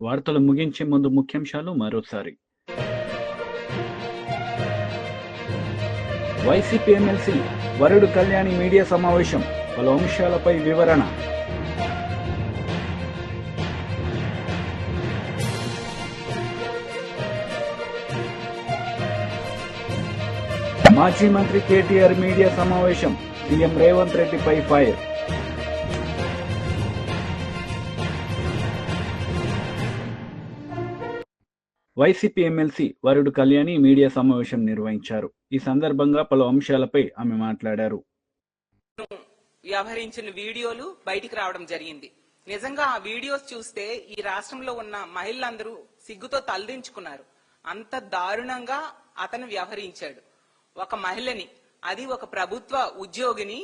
వార్తలు ముగించే ముందు ముఖ్యాంశాలు మరోసారి. వైసీపీ ఎమ్మెల్సీ వరుడు కళ్యాణి మీడియా సమావేశం, పలు అంశాలపై వివరణ. మాజీ మంత్రి కేటీఆర్ మీడియా సమావేశం, సీఎం రేవంత్ రెడ్డిపై ఫైర్. వైసీపీ ఎమ్మెల్సీ వరుడు కళ్యాణి మీడియా సమావేశం నిర్వహించారు. ఈ సందర్భంగా పలు అంశాలపై ఆమె మాట్లాడారు. వ్యవహరించిన వీడియోలు బయటికి రావడం జరిగింది. నిజంగా ఆ వీడియోస్ చూస్తే ఈ రాష్ట్రంలో ఉన్న మహిళలందరూ సిగ్గుతో తలదించుకున్నారు. అంత దారుణంగా అతను వ్యవహరించాడు. ఒక మహిళని, అది ఒక ప్రభుత్వ ఉద్యోగిని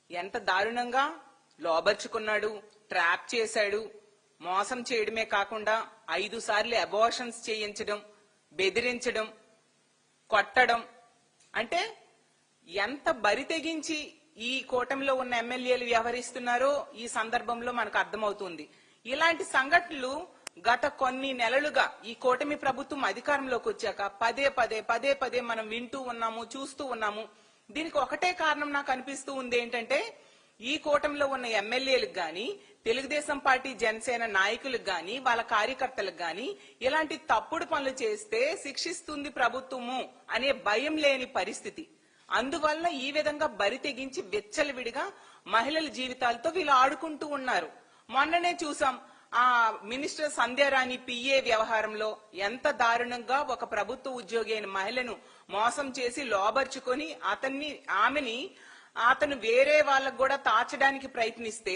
ఎంత దారుణంగా లోబర్చుకున్నాడు, ట్రాప్ చేశాడు. మోసం చేయడమే కాకుండా 5 సార్లు అబార్షన్స్ చేయించడం, బెదిరించడం, కొట్టడం. అంటే ఎంత బరి తెగించి ఈ కూటమిలో ఉన్న ఎమ్మెల్యేలు వ్యవహరిస్తున్నారో ఈ సందర్భంలో మనకు అర్థమవుతుంది. ఇలాంటి సంఘటనలు గత కొన్ని నెలలుగా ఈ కూటమి ప్రభుత్వం అధికారంలోకి వచ్చాక పదే పదే మనం వింటూ ఉన్నాము, చూస్తూ ఉన్నాము. దీనికి ఒకటే కారణం నాకు అనిపిస్తూ ఉంది. ఏంటంటే ఈ కూటమిలో ఉన్న ఎమ్మెల్యేలకు గాని, తెలుగుదేశం పార్టీ జనసేన నాయకులకు గాని, వాళ్ళ కార్యకర్తలకు గాని ఇలాంటి తప్పుడు పనులు చేస్తే శిక్షిస్తుంది ప్రభుత్వము అనే భయం లేని పరిస్థితి. అందువల్ల ఈ విధంగా బరి తెగించి విచ్చలవిడిగా మహిళల జీవితాలతో వీళ్ళు ఆడుకుంటూ ఉన్నారు. మొన్ననే చూసాం, ఆ మినిస్టర్ సంధ్యారాణి పిఏ వ్యవహారంలో ఎంత దారుణంగా ఒక ప్రభుత్వ ఉద్యోగి అయిన మహిళను మోసం చేసి లోబర్చుకొని ఆమెని అతను వేరే వాళ్ళకు కూడా తాచడానికి ప్రయత్నిస్తే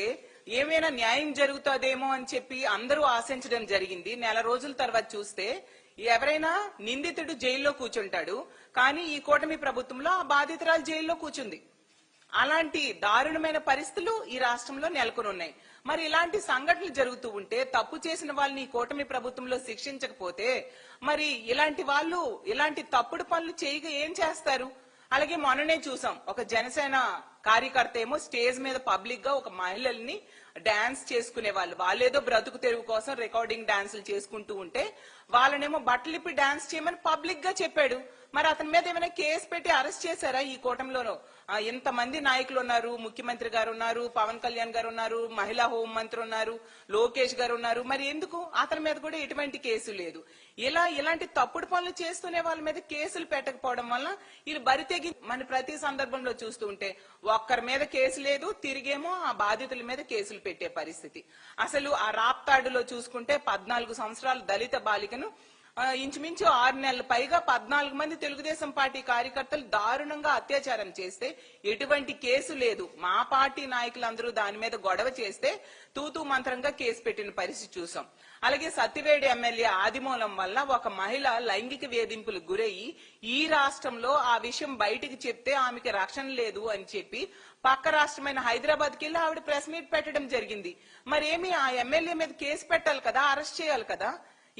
ఏమైనా న్యాయం జరుగుతుందేమో అని చెప్పి అందరూ ఆశించడం జరిగింది. నెల రోజుల తర్వాత చూస్తే ఎవరైనా నిందితుడు జైల్లో కూర్చుంటాడు, కానీ ఈ కూటమి ప్రభుత్వంలో ఆ బాధితురాలు జైల్లో కూర్చుంది. అలాంటి దారుణమైన పరిస్థితులు ఈ రాష్ట్రంలో నెలకొని ఉన్నాయి. మరి ఇలాంటి సంఘటనలు జరుగుతూ ఉంటే, తప్పు చేసిన వాళ్ళని ఈ కూటమి ప్రభుత్వంలో శిక్షించకపోతే మరి ఇలాంటి వాళ్ళు ఇలాంటి తప్పుడు పనులు చేయక ఏం చేస్తారు? అలాగే మొన్ననే చూసాం, ఒక జనసేన కార్యకర్త ఏమో స్టేజ్ మీద పబ్లిక్ గా ఒక మహిళల్ని డాన్స్ చేసుకునే వాళ్ళేదో బ్రతుకు తెరువు కోసం రికార్డింగ్ డాన్సులు చేసుకుంటూ ఉంటే వాళ్ళనేమో బట్టలిప్పి డాన్స్ చేయమని పబ్లిక్ గా చెప్పాడు. మరి అతని మీద ఏమైనా కేసు పెట్టి అరెస్ట్ చేశారా? ఈ కూటమిలోనూ ఇంతమంది నాయకులు ఉన్నారు, ముఖ్యమంత్రి గారు ఉన్నారు, పవన్ కళ్యాణ్ గారు ఉన్నారు, మహిళా హోం మంత్రి ఉన్నారు, లోకేష్ గారు ఉన్నారు. మరి ఎందుకు అతని మీద కూడా ఎటువంటి కేసు లేదు? ఇలాంటి తప్పుడు పనులు చేస్తూనే వాళ్ళ మీద కేసులు పెట్టకపోవడం వల్ల వీళ్ళు బరితెగి మన ప్రతి సందర్భంలో చూస్తూ ఉంటే ఒక్కరి మీద కేసు లేదు, తిరిగేమో ఆ బాధితుల మీద కేసులు పెట్టే పరిస్థితి. అసలు ఆ రాప్తాడులో చూసుకుంటే 14 సంవత్సరాల దళిత బాలికను ఇంచుమించు 6 నెలల పైగా 14 మంది తెలుగుదేశం పార్టీ కార్యకర్తలు దారుణంగా అత్యాచారం చేస్తే ఎటువంటి కేసు లేదు. మా పార్టీ నాయకులందరూ దాని మీద గొడవ చేస్తే తూతూ మంత్రంగా కేసు పెట్టిన పరిస్థితి చూసాం. అలాగే సత్తివేడి ఎమ్మెల్యే ఆదిమూలం వల్ల ఒక మహిళ లైంగిక వేధింపులకు గురయ్యి ఈ రాష్ట్రంలో ఆ విషయం బయటికి చెప్తే ఆమెకి రక్షణ లేదు అని చెప్పి పక్క రాష్ట్రమైన హైదరాబాద్కి వెళ్ళి ఆవిడ ప్రెస్ మీట్ పెట్టడం జరిగింది. మరేమి ఆ ఎమ్మెల్యే మీద కేసు పెట్టాలి కదా, అరెస్ట్ చేయాలి కదా.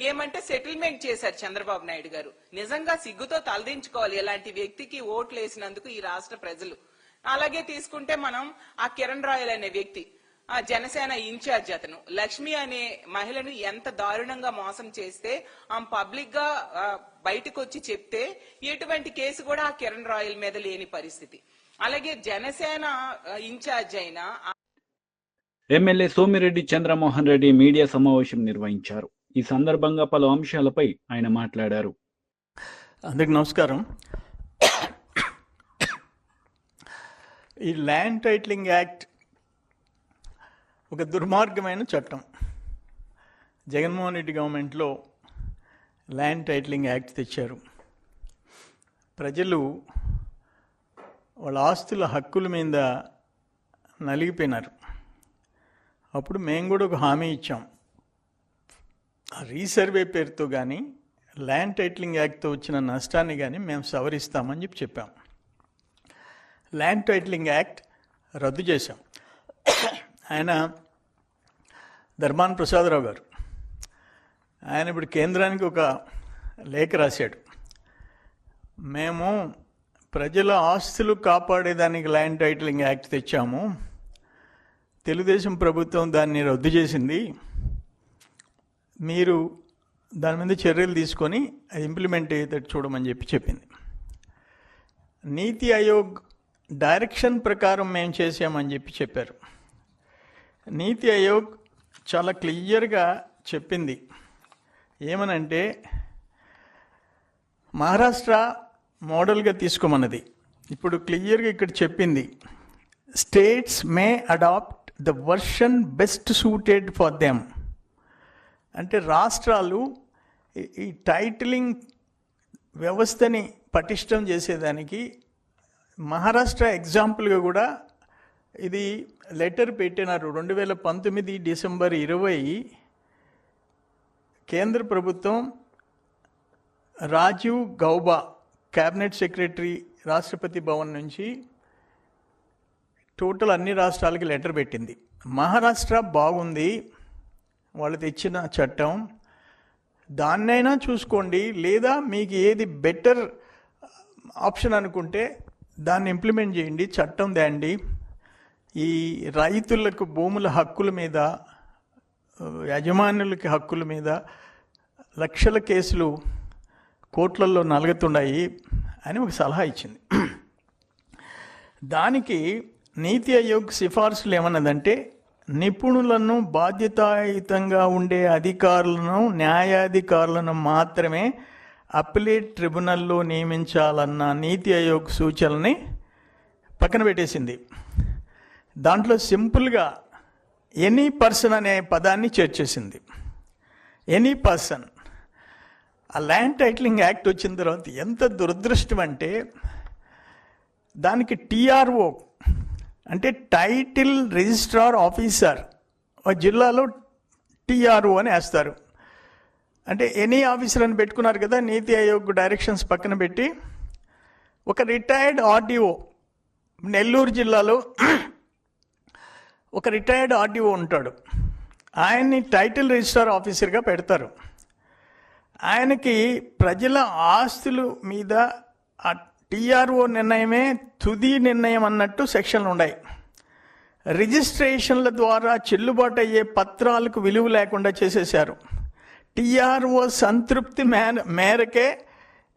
ఏమంటే సెటిల్మెంట్ చేశారు చంద్రబాబు నాయుడు గారు. నిజంగా సిగ్గుతో తలదించుకోవాలి ఇలాంటి వ్యక్తికి ఓట్లు వేసినందుకు ఈ రాష్ట్ర ప్రజలు. అలాగే తీసుకుంటే మనం ఆ కిరణ్ రాయల్ అనే వ్యక్తి, ఆ జనసేన ఇన్ఛార్జ్, అతను లక్ష్మి అనే మహిళను ఎంత దారుణంగా మోసం చేస్తే ఆమె పబ్లిక్ గా బయటకు వచ్చి చెప్తే ఎటువంటి కేసు కూడా ఆ కిరణ్ రాయల్ మీద లేని పరిస్థితి. అలాగే జనసేన ఇన్ఛార్జ్ అయిన ఎమ్మెల్యే సోమిరెడ్డి చంద్రమోహన్ రెడ్డి మీడియా సమావేశం నిర్వహించారు. ఈ సందర్భంగా పలు అంశాలపై ఆయన మాట్లాడారు. అందరికి నమస్కారం. ఈ ల్యాండ్ టైటిలింగ్ యాక్ట్ ఒక దుర్మార్గమైన చట్టం. జగన్మోహన్ రెడ్డి గవర్నమెంట్లో ల్యాండ్ టైటిలింగ్ యాక్ట్ తెచ్చారు. ప్రజలు వాళ్ళ ఆస్తుల హక్కుల మీద నలిగిపోయినారు. అప్పుడు మేము కూడా ఒక హామీ ఇచ్చాం, రీసర్వే పేరుతో కానీ ల్యాండ్ టైటిలింగ్ యాక్ట్తో వచ్చిన నష్టాన్ని కానీ మేము సవరిస్తామని చెప్పాం. ల్యాండ్ టైటిలింగ్ యాక్ట్ రద్దు చేశాం. ఆయన ధర్మాన ప్రసాదరావు గారు, ఆయన ఇప్పుడు కేంద్రానికి ఒక లేఖ రాశాడు. మేము ప్రజల ఆస్తులు కాపాడేదానికి ల్యాండ్ టైటిలింగ్ యాక్ట్ తెచ్చాము, తెలుగుదేశం ప్రభుత్వం దాన్ని రద్దు చేసింది, మీరు దాని మీద చర్యలు తీసుకొని అది ఇంప్లిమెంట్ అయ్యేటట్టు చూడమని చెప్పింది. నీతి ఆయోగ్ డైరెక్షన్ ప్రకారం మేము చేసామని చెప్పారు. నీతి ఆయోగ్ చాలా క్లియర్గా చెప్పింది ఏమనంటే, మహారాష్ట్ర మోడల్గా తీసుకోమన్నది. ఇప్పుడు క్లియర్గా ఇక్కడ చెప్పింది, states may adopt the version best suited for them. అంటే రాష్ట్రాలు ఈ టైటిలింగ్ వ్యవస్థని పటిష్టం చేసేదానికి మహారాష్ట్ర ఎగ్జాంపుల్గా కూడా ఇది లెటర్ పెట్టినారు. 2019 డిసెంబర్ 20 కేంద్ర ప్రభుత్వం రాజీవ్ గౌబా క్యాబినెట్ సెక్రటరీ రాష్ట్రపతి భవన్ నుంచి టోటల్ అన్ని రాష్ట్రాలకి లెటర్ పెట్టింది. మహారాష్ట్ర బాగుంది, వాళ్ళు తెచ్చిన చట్టం, దాన్నైనా చూసుకోండి, లేదా మీకు ఏది బెటర్ ఆప్షన్ అనుకుంటే దాన్ని ఇంప్లిమెంట్ చేయండి, చట్టం తేండి. ఈ రైతులకు భూముల హక్కుల మీద, యజమానులకి హక్కుల మీద లక్షల కేసులు కోర్టులలో నలుగుతున్నాయి అని ఒక సలహా ఇచ్చింది. దానికి నీతి ఆయోగ్ సిఫార్సులు ఏమన్నదంటే, నిపుణులను, బాధ్యతాయుతంగా ఉండే అధికారులను, న్యాయాధికారులను మాత్రమే అప్పీలేట్ ట్రిబ్యునల్లో నియమించాలన్న నీతి ఆయోగ్ సూచనల్ని పక్కన పెట్టేసింది. దాంట్లో సింపుల్గా ఎనీ పర్సన్ అనే పదాన్ని చేర్చేసింది. Any person. ఆ ల్యాండ్ టైటిలింగ్ యాక్ట్ వచ్చిన తర్వాత ఎంత దురదృష్టం అంటే, దానికి టీఆర్ఓ అంటే టైటిల్ రిజిస్ట్రార్ ఆఫీసర్, జిల్లాలో టీఆర్ఓ అని వేస్తారు. అంటే ఎనీ ఆఫీసర్ అని పెట్టుకున్నారు కదా. నీతి ఆయోగ్ డైరెక్షన్స్ పక్కన పెట్టి ఒక రిటైర్డ్ ఆర్డీఓ, నెల్లూరు జిల్లాలో ఒక రిటైర్డ్ ఆర్డీఓ ఉంటాడు, ఆయన్ని టైటిల్ రిజిస్ట్రార్ ఆఫీసర్గా పెడతారు. ఆయనకి ప్రజల ఆస్తుల మీద ఆ టీఆర్ఓ నిర్ణయమే తుది నిర్ణయం అన్నట్టు సెక్షన్లు ఉన్నాయి. రిజిస్ట్రేషన్ల ద్వారా చెల్లుబాటు అయ్యే పత్రాలకు విలువ లేకుండా చేసేశారు. టీఆర్ఓ సంతృప్తి మేరకే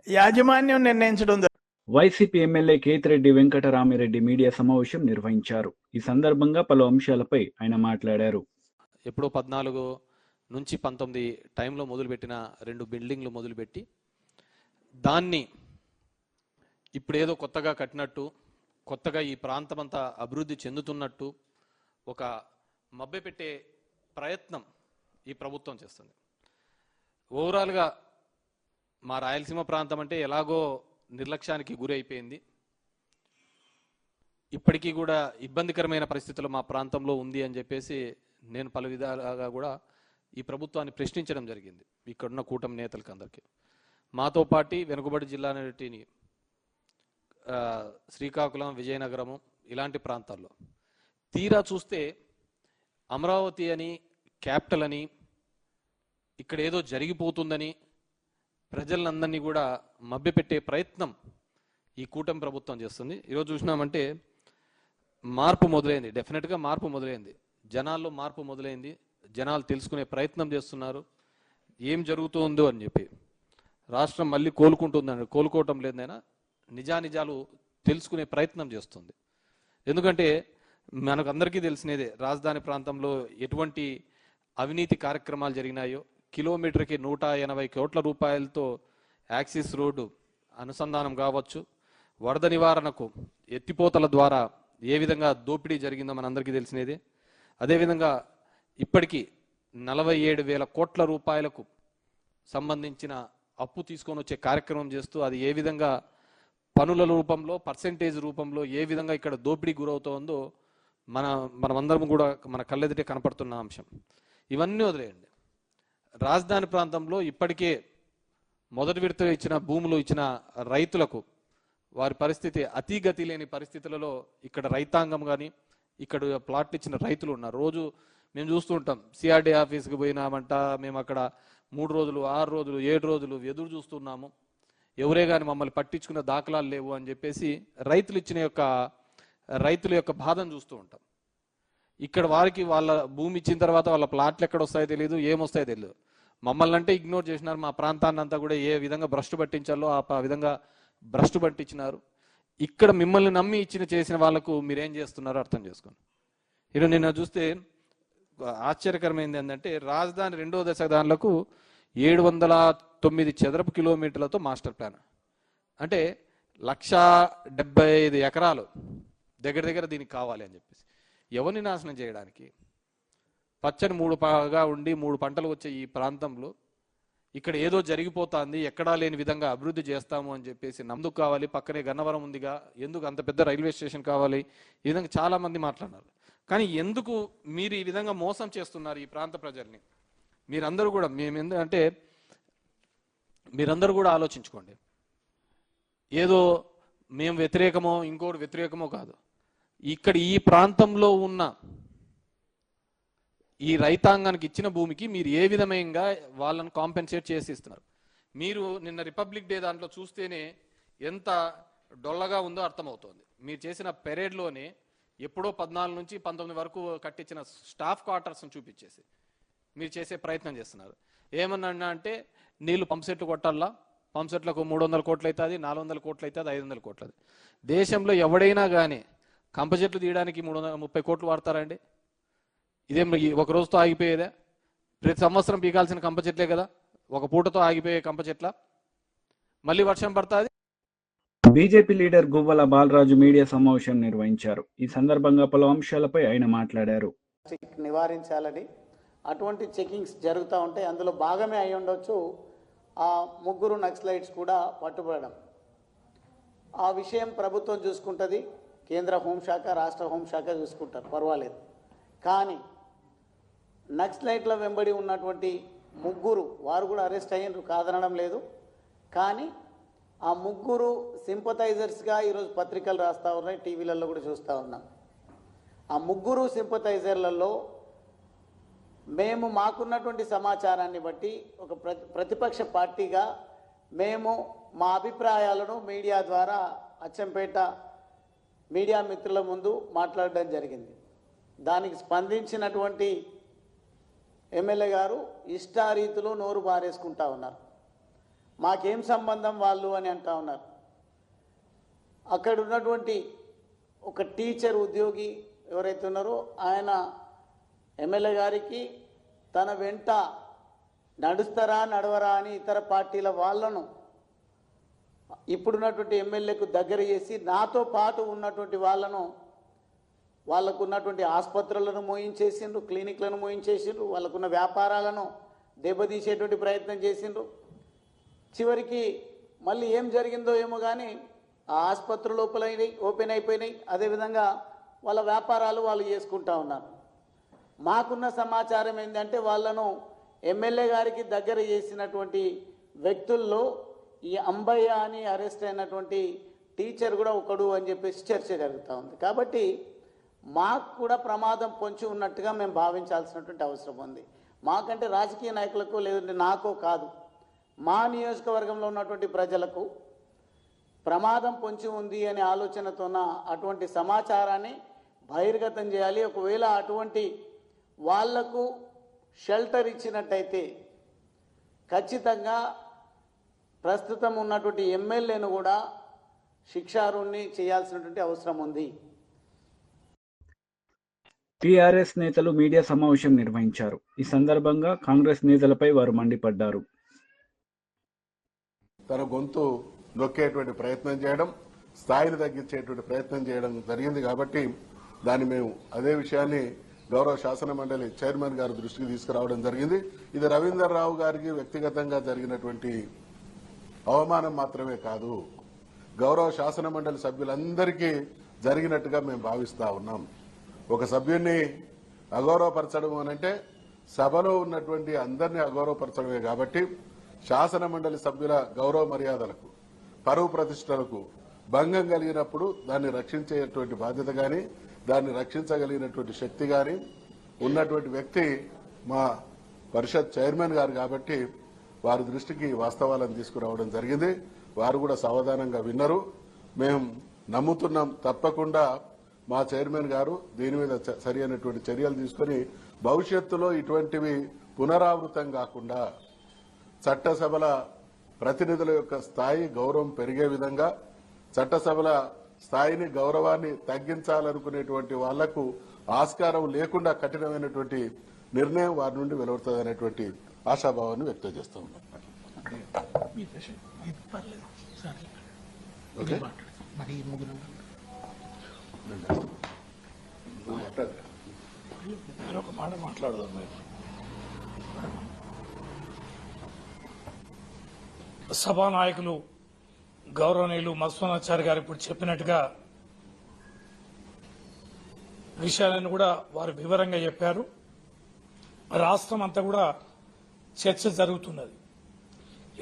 యాజమాన్యం నిర్ణయించడం. వైసీపీ ఎమ్మెల్యే కేతిరెడ్డి వెంకటరామిరెడ్డి మీడియా సమావేశం నిర్వహించారు. ఈ సందర్భంగా పలు అంశాలపై ఆయన మాట్లాడారు. ఎప్పుడో 14 నుంచి 19 టైంలో మొదలుపెట్టిన 2 బిల్డింగ్లు మొదలుపెట్టి దాన్ని ఇప్పుడేదో కొత్తగా కట్టినట్టు, కొత్తగా ఈ ప్రాంతం అంతా అభివృద్ధి చెందుతున్నట్టు ఒక మభ్యపెట్టే ప్రయత్నం ఈ ప్రభుత్వం చేస్తుంది. ఓవరాల్గా మా రాయలసీమ ప్రాంతం అంటే ఎలాగో నిర్లక్ష్యానికి గురి అయిపోయింది. ఇప్పటికీ కూడా ఇబ్బందికరమైన పరిస్థితులు మా ప్రాంతంలో ఉంది అని చెప్పేసి నేను పలు విధాలుగా కూడా ఈ ప్రభుత్వాన్ని ప్రశ్నించడం జరిగింది. ఇక్కడున్న కూటమి నేతలకి అందరికీ. మాతో పాటు వెనుకబడి జిల్లాని శ్రీకాకుళం, విజయనగరము ఇలాంటి ప్రాంతాల్లో తీరా చూస్తే అమరావతి అని, క్యాపిటల్ అని, ఇక్కడ ఏదో జరిగిపోతుందని ప్రజలందరినీ కూడా మభ్యపెట్టే ప్రయత్నం ఈ కూటమి ప్రభుత్వం చేస్తుంది. ఈరోజు చూసినామంటే మార్పు మొదలైంది. డెఫినెట్గా మార్పు మొదలైంది. జనాల్లో మార్పు మొదలైంది. జనాలు తెలుసుకునే ప్రయత్నం చేస్తున్నారు ఏం జరుగుతుందో అని చెప్పి. రాష్ట్రం మళ్ళీ కోలుకుంటుందని, కోలుకోవటం లేదైనా నిజానిజాలు తెలుసుకునే ప్రయత్నం చేస్తుంది. ఎందుకంటే మనకు అందరికీ తెలిసినదే, రాజధాని ప్రాంతంలో ఎటువంటి అవినీతి కార్యక్రమాలు జరిగినాయో, కిలోమీటర్కి 180 కోట్ల రూపాయలతో యాక్సిస్ రోడ్డు అనుసంధానం కావచ్చు, వరద నివారణకు ఎత్తిపోతల ద్వారా ఏ విధంగా దోపిడీ జరిగిందో మనందరికీ తెలిసినదే. అదేవిధంగా ఇప్పటికీ 47,000 కోట్ల రూపాయలకు సంబంధించిన అప్పు తీసుకొని వచ్చే కార్యక్రమం చేస్తూ అది ఏ విధంగా పనుల రూపంలో, పర్సెంటేజ్ రూపంలో ఏ విధంగా ఇక్కడ దోపిడీ గురవుతోందో మనమందరం కూడా మన కళ్ళెదుటే కనపడుతున్న అంశం. ఇవన్నీ వదిలేయండి. రాజధాని ప్రాంతంలో ఇప్పటికే మొదటి విడత ఇచ్చిన భూములు ఇచ్చిన రైతులకు వారి పరిస్థితి అతిగతి లేని పరిస్థితులలో ఇక్కడ రైతాంగం కానీ, ఇక్కడ ప్లాట్లు ఇచ్చిన రైతులు ఉన్నారు. రోజు మేము చూస్తూ ఉంటాం, సిఆర్డీ ఆఫీస్కి పోయినామంట, మేము అక్కడ 3 రోజులు, 6 రోజులు, 7 రోజులు ఎదురు చూస్తున్నాము, ఎవరే కానీ మమ్మల్ని పట్టించుకున్న దాఖలాలు లేవు అని చెప్పేసి రైతుల యొక్క బాధను చూస్తూ ఉంటాం. ఇక్కడ వారికి వాళ్ళ భూమి ఇచ్చిన తర్వాత వాళ్ళ ప్లాట్లు ఎక్కడ వస్తాయో తెలియదు, ఏమొస్తాయో తెలియదు. మమ్మల్ని అంటే ఇగ్నోర్ చేసినారు, మా ప్రాంతాన్ని అంతా కూడా ఏ విధంగా భ్రష్టు పట్టించాలో ఆ విధంగా భ్రష్టు పట్టించినారు. ఇక్కడ మిమ్మల్ని నమ్మి చేసిన వాళ్ళకు మీరేం చేస్తున్నారో అర్థం చేసుకోండి. ఈరోజు నిన్న చూస్తే ఆశ్చర్యకరమైంది ఏంటంటే రాజధాని 2వ దశ దానిలకు 709 చదరపు కిలోమీటర్లతో మాస్టర్ ప్లాన్, అంటే 175 ఎకరాలు దగ్గర దీనికి కావాలి అని చెప్పేసి. ఎవరిని నాశనం చేయడానికి? పచ్చని 3 ఉండి 3 పంటలు వచ్చే ఈ ప్రాంతంలో ఇక్కడ ఏదో జరిగిపోతుంది, ఎక్కడా లేని విధంగా అభివృద్ధి చేస్తాము అని చెప్పేసి నందుకు కావాలి, పక్కనే గన్నవరం ఉందిగా, ఎందుకు అంత పెద్ద రైల్వే స్టేషన్ కావాలి, ఈ విధంగా చాలా మంది మాట్లాడినారు. కానీ ఎందుకు మీరు ఈ విధంగా మోసం చేస్తున్నారు ఈ ప్రాంత ప్రజల్ని? మీరందరూ కూడా అంటే మీరందరూ కూడా ఆలోచించుకోండి. ఏదో మేము వ్యతిరేకమో ఇంకోటి వ్యతిరేకమో కాదు. ఇక్కడ ఈ ప్రాంతంలో ఉన్న ఈ రైతాంగానికి ఇచ్చిన భూమికి మీరు ఏ విధంగా వాళ్ళని కాంపెన్సేట్ చేసి ఇస్తున్నారు? మీరు నిన్న రిపబ్లిక్ డే దాంట్లో చూస్తేనే ఎంత డొల్లగా ఉందో అర్థమవుతోంది. మీరు చేసిన పెరేడ్లోనే ఎప్పుడో 14 నుంచి 19 వరకు కట్టించిన స్టాఫ్ క్వార్టర్స్ని చూపించేసి మీరు చేసే ప్రయత్నం చేస్తున్నారు. ఏమన్నా అంటే నీళ్లు పంప్సెట్లు కొట్టాలా, పంప్సెట్లకు 300 కోట్లు అవుతుంది, 400 కోట్లు అవుతుంది, 500 కోట్లు అవుతుంది. దేశంలో ఎవడైనా కానీ కంపచెట్లు తీయడానికి 330 కోట్లు వాడతారండి? ఇదేం ఒక రోజుతో ఆగిపోయేదా? ప్రతి సంవత్సరం పీకాల్సిన కంపచెట్లే కదా, ఒక పూటతో ఆగిపోయే కంపచెట్ల? మళ్ళీ వర్షం పడుతుంది. BJP leader Guvvala Balaraju media సమావేశం నిర్వహించారు. ఈ సందర్భంగా పలు అంశాలపై ఆయన మాట్లాడారు. నివారించాలని అటువంటి చెకింగ్స్ జరుగుతూ ఉంటాయి. అందులో భాగమే అయి ఉండొచ్చు ఆ 3 నక్సలైట్స్ కూడా పట్టుబడడం. ఆ విషయం ప్రభుత్వం చూసుకుంటుంది, కేంద్ర హోంశాఖ, రాష్ట్ర హోంశాఖ చూసుకుంటారు, పర్వాలేదు. కానీ నక్సలైట్ల వెంబడి ఉన్నటువంటి 3 వారు కూడా అరెస్ట్ అయ్యారు, కాదనడం లేదు. కానీ ఆ 3 సింపథైజర్స్గా ఈరోజు పత్రికలు రాస్తూ ఉన్నాయి, టీవీలలో కూడా చూస్తూ ఉన్నాం. ఆ 3 సింపథైజర్లలో మేము మాకున్నటువంటి సమాచారాన్ని బట్టి ఒక ప్రతిపక్ష పార్టీగా మేము మా అభిప్రాయాలను మీడియా ద్వారా అచ్చంపేట మీడియా మిత్రుల ముందు మాట్లాడడం జరిగింది. దానికి స్పందించినటువంటి ఎమ్మెల్యే గారు ఇష్టారీతిలో నోరు బారేసుకుంటా ఉన్నారు. మాకేం సంబంధం వాళ్ళు అని అంటా ఉన్నారు. అక్కడ ఉన్నటువంటి ఒక టీచర్ ఉద్యోగి ఎవరైతే ఉన్నారో ఆయన ఎమ్మెల్యే గారికి తన వెంట నడుస్తారా నడవరా అని ఇతర పార్టీల వాళ్ళను ఇప్పుడున్నటువంటి ఎమ్మెల్యేకు దగ్గర చేసి నాతో పాటు ఉన్నటువంటి వాళ్ళను వాళ్ళకు ఉన్నటువంటి ఆసుపత్రులను మోయించేసిండ్రు, క్లినిక్లను మోయించేసిండ్రు, వాళ్ళకున్న వ్యాపారాలను దెబ్బతీసేటువంటి ప్రయత్నం చేసిండ్రు. చివరికి మళ్ళీ ఏం జరిగిందో ఏమో కానీ ఆ ఆసుపత్రులు ఓపెన్ అయిపోయినాయి. అదేవిధంగా వాళ్ళ వ్యాపారాలు వాళ్ళు చేసుకుంటా ఉన్నారు. మాకున్న సమాచారం ఏంటంటే వాళ్ళను ఎమ్మెల్యే గారికి దగ్గర చేసినటువంటి వ్యక్తుల్లో ఈ అంబయ్య అని అరెస్ట్ అయినటువంటి టీచర్ కూడా ఒకడు అని చెప్పేసి చర్చ జరుగుతూ ఉంది. కాబట్టి మాకు కూడా ప్రమాదం పొంచి ఉన్నట్టుగా మేము భావించాల్సినటువంటి అవసరం ఉంది. మాకంటే రాజకీయ నాయకులకు లేదంటే నాకో కాదు, మా నియోజకవర్గంలో ఉన్నటువంటి ప్రజలకు ప్రమాదం పొంచి ఉంది అనే ఆలోచనతోన అటువంటి సమాచారాన్ని బహిర్గతం చేయాలి. ఒకవేళ అటువంటి వాళ్లకు షెల్టర్ ఇచ్చినట్టయితే ఖచ్చితంగా ప్రస్తుతం ఉన్నటువంటి ఎమ్మెల్యేను కూడా శిక్షార్హుణ్ణి చేయాల్సినటువంటి అవసరం ఉంది. టీఆర్ఎస్ నేతలు మీడియా సమావేశం నిర్వహించారు. ఈ సందర్భంగా కాంగ్రెస్ నేతలపై వారు మండిపడ్డారు. తన గొంతు నొక్కేటువంటి ప్రయత్నం చేయడం, స్థాయిని తగ్గించేటువంటి ప్రయత్నం చేయడం జరిగింది. కాబట్టి దాన్ని మేము అదే విషయాన్ని గౌరవ శాసన మండలి చైర్మన్ గారి దృష్టికి తీసుకురావడం జరిగింది. ఇది రవీందర్ రావు గారికి వ్యక్తిగతంగా జరిగినటువంటి అవమానం మాత్రమే కాదు, గౌరవ శాసన మండలి సభ్యులందరికీ జరిగినట్టుగా మేము భావిస్తా ఉన్నాం. ఒక సభ్యుడిని అగౌరవపరచడం అనంటే సభలో ఉన్నటువంటి అందరినీ అగౌరవపరచడమే. కాబట్టి శాసన మండలి సభ్యుల గౌరవ మర్యాదలకు, పరువు ప్రతిష్టలకు భంగం కలిగినప్పుడు దాన్ని రక్షించేటువంటి బాధ్యత కానీ, దాన్ని రక్షించగలిగినటువంటి శక్తి కానీ ఉన్నటువంటి వ్యక్తి మా పరిషత్ చైర్మన్ గారు. కాబట్టి వారి దృష్టికి వాస్తవాలను తీసుకురావడం జరిగింది. వారు కూడా సావధానంగా విన్నారు. మేము నమ్ముతున్నాం తప్పకుండా మా చైర్మన్ గారు దీని మీద సరి అయినటువంటి చర్యలు తీసుకుని భవిష్యత్తులో ఇటువంటివి పునరావృతం కాకుండా చట్టసభల ప్రతినిధుల యొక్క స్థాయి గౌరవం పెరిగే విధంగా చట్టసభల స్థాయిని గౌరవాన్ని తగ్గించాలనుకునేటువంటి వాళ్లకు ఆస్కారం లేకుండా కఠినమైనటువంటి నిర్ణయం వారి నుండి వెలువడుతుంది అనేటువంటి ఆశాభావాన్ని వ్యక్తం చేస్తూ ఉన్నాం. ఓకే? ఒక మాట మాట్లాడదాం. సభానాయకులు గౌరవనీయులు మధుసూదనాచారి గారు ఇప్పుడు చెప్పినట్టుగా విషయాలను కూడా వారు వివరంగా చెప్పారు. రాష్ట్రం అంతా కూడా చర్చ జరుగుతున్నది.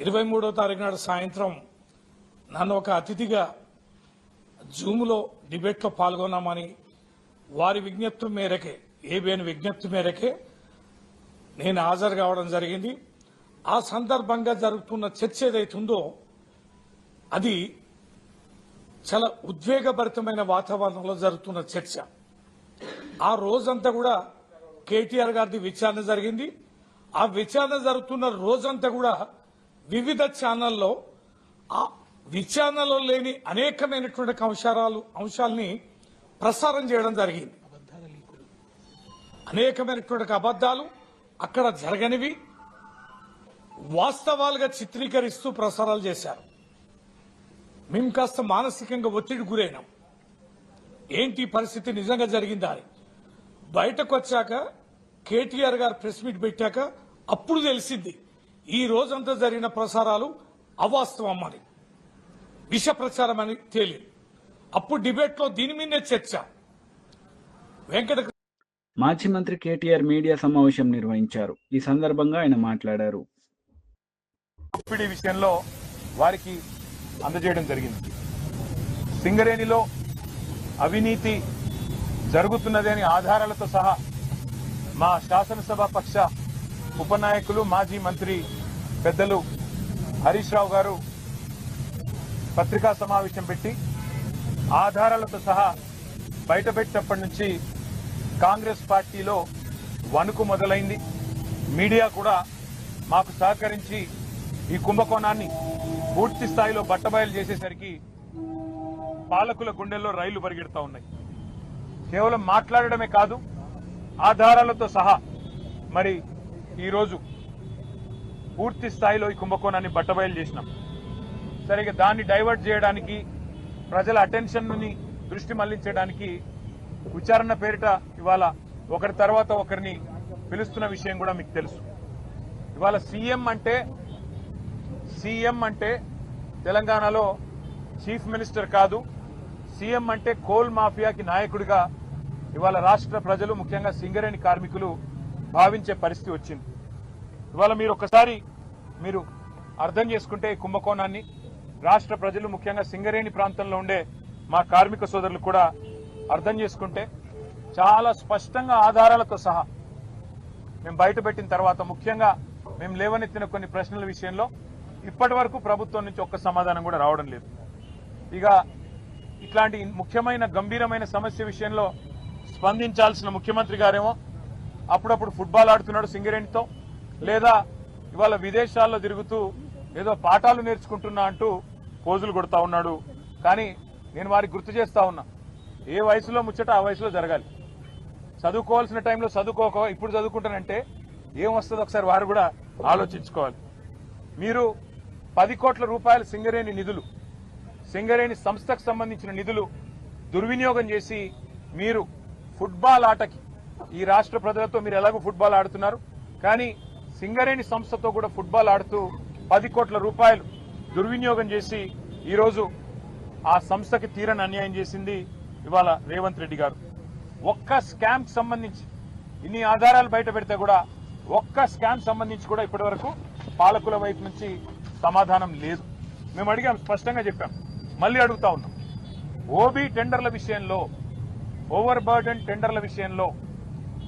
23వ తారీఖు నాడు సాయంత్రం నన్ను ఒక అతిథిగా జూమ్లో డిబేట్లో పాల్గొన్నామని వారి విజ్ఞప్తి మేరకే, ఏబిఎన్ విజ్ఞప్తి మేరకే నేను హాజరు కావడం జరిగింది. ఆ సందర్భంగా జరుగుతున్న చర్చ ఏదైతుందో అది చాలా ఉద్వేగభరితమైన వాతావరణంలో జరుగుతున్న చర్చ. ఆ రోజంతా కూడా కేటీఆర్ గారిది విచారణ జరిగింది. ఆ విచారణ జరుగుతున్న రోజంతా కూడా వివిధ ఛానల్లో ఆ విచారణలో లేని అనేకమైనటువంటి అంశాలని ప్రసారం చేయడం జరిగింది. అనేకమైనటువంటి అబద్దాలు అక్కడ జరగనివి వాస్తవాలుగా చిత్రీకరిస్తూ ప్రసారాలు చేశారు. మేము కాస్త మానసికంగా ఒత్తిడి గురైనాం. ఏంటి పరిస్థితి నిజంగా జరిగిందా అని బయటకు వచ్చాక కేటీఆర్ గారు ప్రెస్ మీట్ పెట్టాక అప్పుడు తెలిసింది ఈ రోజంతా జరిగిన ప్రసారాలు అవాస్తవం అని, విష ప్రచారం అని తేలింది. అప్పుడు డిబేట్లో దీని మీదే చర్చ. మాజీ మంత్రి కేటీఆర్ మీడియా సమావేశం నిర్వహించారు. ఈ సందర్భంగా ఆయన మాట్లాడారు. విషయంలో వారికి అందజేయడం జరిగింది. సింగరేణిలో అవినీతి జరుగుతున్నదని ఆధారాలతో సహా మా శాసనసభ పక్ష ఉపనాయకులు మాజీ మంత్రి పెద్దలు హరీష్ రావు గారు పత్రికా సమావేశం పెట్టి ఆధారాలతో సహా బయటపెట్టినప్పటి నుంచి కాంగ్రెస్ పార్టీలో వణుకు మొదలైంది. మీడియా కూడా మాకు సహకరించి ఈ కుంభకోణాన్ని పూర్తి స్థాయిలో బట్టబయలు చేసేసరికి పాలకుల గుండెల్లో రైళ్లు పరిగెడతా ఉన్నాయి. కేవలం మాట్లాడడమే కాదు, ఆధారాలతో సహా మరి ఈరోజు పూర్తి స్థాయిలో ఈ కుంభకోణాన్ని బట్టబయలు చేసినాం. సరిగ్గా దాన్ని డైవర్ట్ చేయడానికి, ప్రజల అటెన్షన్ ని దృష్టి మళ్లించడానికి విచారణ పేరిట ఇవాళ ఒకరి తర్వాత ఒకరిని పిలుస్తున్న విషయం కూడా మీకు తెలుసు. ఇవాళ సీఎం అంటే తెలంగాణలో చీఫ్ మినిస్టర్ కాదు, సీఎం అంటే కోల్ మాఫియాకి నాయకుడిగా ఇవాళ రాష్ట్ర ప్రజలు, ముఖ్యంగా సింగరేణి కార్మికులు భావించే పరిస్థితి వచ్చింది. ఇవాళ మీరు ఒకసారి అర్థం చేసుకుంటే ఈ కుంభకోణాన్ని రాష్ట్ర ప్రజలు, ముఖ్యంగా సింగరేణి ప్రాంతంలో ఉండే మా కార్మిక సోదరులు కూడా అర్థం చేసుకుంటే చాలా స్పష్టంగా ఆధారాలతో సహా మేము బయటపెట్టిన తర్వాత, ముఖ్యంగా మేము లేవనెత్తిన కొన్ని ప్రశ్నల విషయంలో ఇప్పటి వరకు ప్రభుత్వం నుంచి ఒక్క సమాధానం కూడా రావడం లేదు. ఇక ఇట్లాంటి ముఖ్యమైన గంభీరమైన సమస్య విషయంలో స్పందించాల్సిన ముఖ్యమంత్రి గారేమో అప్పుడప్పుడు ఫుట్బాల్ ఆడుతున్నాడు సింగరేణితో, లేదా ఇవాళ విదేశాల్లో తిరుగుతూ ఏదో పాఠాలు నేర్చుకుంటున్నా అంటూ పోజులు కొడతా ఉన్నాడు. కానీ నేను వారికి గుర్తు చేస్తా ఉన్నా, ఏ వయసులో ముచ్చట ఆ వయసులో జరగాలి. చదువుకోవాల్సిన టైంలో చదువుకోక ఇప్పుడు చదువుకుంటానంటే ఏం వస్తుందో ఒకసారి వారు కూడా ఆలోచించుకోవాలి. మీరు 10 కోట్ల రూపాయల సింగరేణి నిధులు, సింగరేణి సంస్థకు సంబంధించిన నిధులు దుర్వినియోగం చేసి మీరు ఫుట్బాల్ ఆటకి, ఈ రాష్ట్ర ప్రజలతో మీరు ఎలాగో ఫుట్బాల్ ఆడుతున్నారు, కానీ సింగరేణి సంస్థతో కూడా ఫుట్బాల్ ఆడుతూ 10 కోట్ల రూపాయలు దుర్వినియోగం చేసి ఈరోజు ఆ సంస్థకి తీరని అన్యాయం చేసింది ఇవాళ రేవంత్ రెడ్డి గారు. ఒక్క స్కామ్ సంబంధించి ఇన్ని ఆధారాలు బయట పెడితే కూడా ఒక్క స్కామ్ సంబంధించి కూడా ఇప్పటి వరకు పాలకుల వైపు నుంచి సమాధానం లేదు. మేము అడిగాం, స్పష్టంగా చెప్పాం, మళ్ళీ అడుగుతా ఉన్నాం. ఓబీ టెండర్ల విషయంలో, ఓవర్ బర్డెన్ టెండర్ల విషయంలో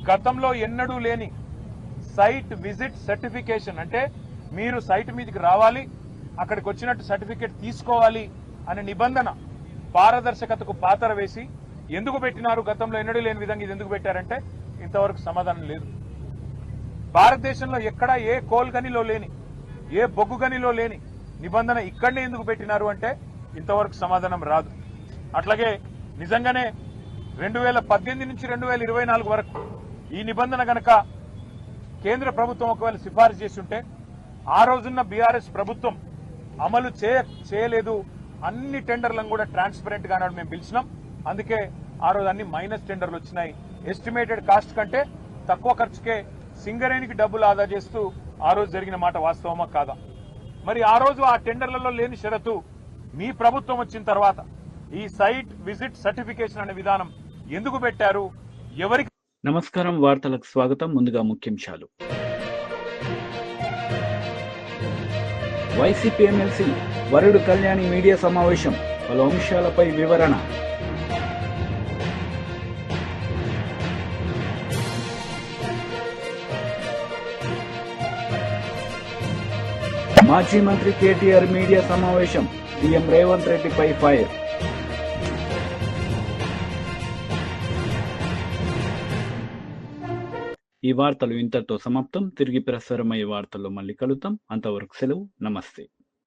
గతంలో ఎన్నడూ లేని సైట్ విజిట్ సర్టిఫికేషన్, అంటే మీరు సైట్ మీదకి రావాలి, అక్కడికి వచ్చినట్టు సర్టిఫికేట్ తీసుకోవాలి అనే నిబంధన పారదర్శకతకు పాతర వేసి ఎందుకు పెట్టినారు, గతంలో ఎన్నడూ లేని విధంగా ఇది ఎందుకు పెట్టారంటే ఇంతవరకు సమాధానం లేదు. భారతదేశంలో ఎక్కడా ఏ కోల్ గనిలో లేని ఏ బొగ్గు గనిలో లేని నిబంధన ఇక్కడనే ఎందుకు పెట్టినారు అంటే ఇంతవరకు సమాధానం రాదు. అట్లాగే నిజంగానే 2018 నుంచి 2024 వరకు ఈ నిబంధన గనక కేంద్ర ప్రభుత్వం ఒకవేళ సిఫారసు చేసి ఉంటే ఆ రోజున్న బీఆర్ఎస్ ప్రభుత్వం అమలు చేయలేదు. అన్ని టెండర్లను కూడా ట్రాన్స్పరెంట్ గా అన్నాడు మేము పిలిచినాం. అందుకే ఆ రోజు అన్ని మైనస్ టెండర్లు వచ్చినాయి. ఎస్టిమేటెడ్ కాస్ట్ కంటే తక్కువ ఖర్చుకే సింగరేణికి డబ్బులు ఆదా చేస్తూ ఆ రోజు జరిగిన మాట వాస్తవమా కాదా? మరి ఆ రోజు ఆ టెండర్లలో లేని షరతు మీ ప్రభుత్వం వచ్చిన తర్వాత ఈ సైట్ విజిట్ సర్టిఫికేషన్ అనే విధానం ఎందుకు పెట్టారు? ఎవరికి? నమస్కారం, వార్తలకు స్వాగతం. ముందుగా ముఖ్యాంశాలు. వైసీపీ ఎమ్మెల్సీ వరుడు కళ్యాణి మీడియా సమావేశం, పలు అంశాలపై వివరణ. మాజీ మంత్రి కేటీఆర్ మీడియా సమావేశం, సీఎం రేవంత్ రెడ్డిపై ఫైర్. ఈ వార్తలు ఇంతటితో సమాప్తం. తిరిగి ప్రసారమయ్యే వార్తల్లో మళ్ళీ కలుద్దాం. అంతవరకు సెలవు. నమస్తే.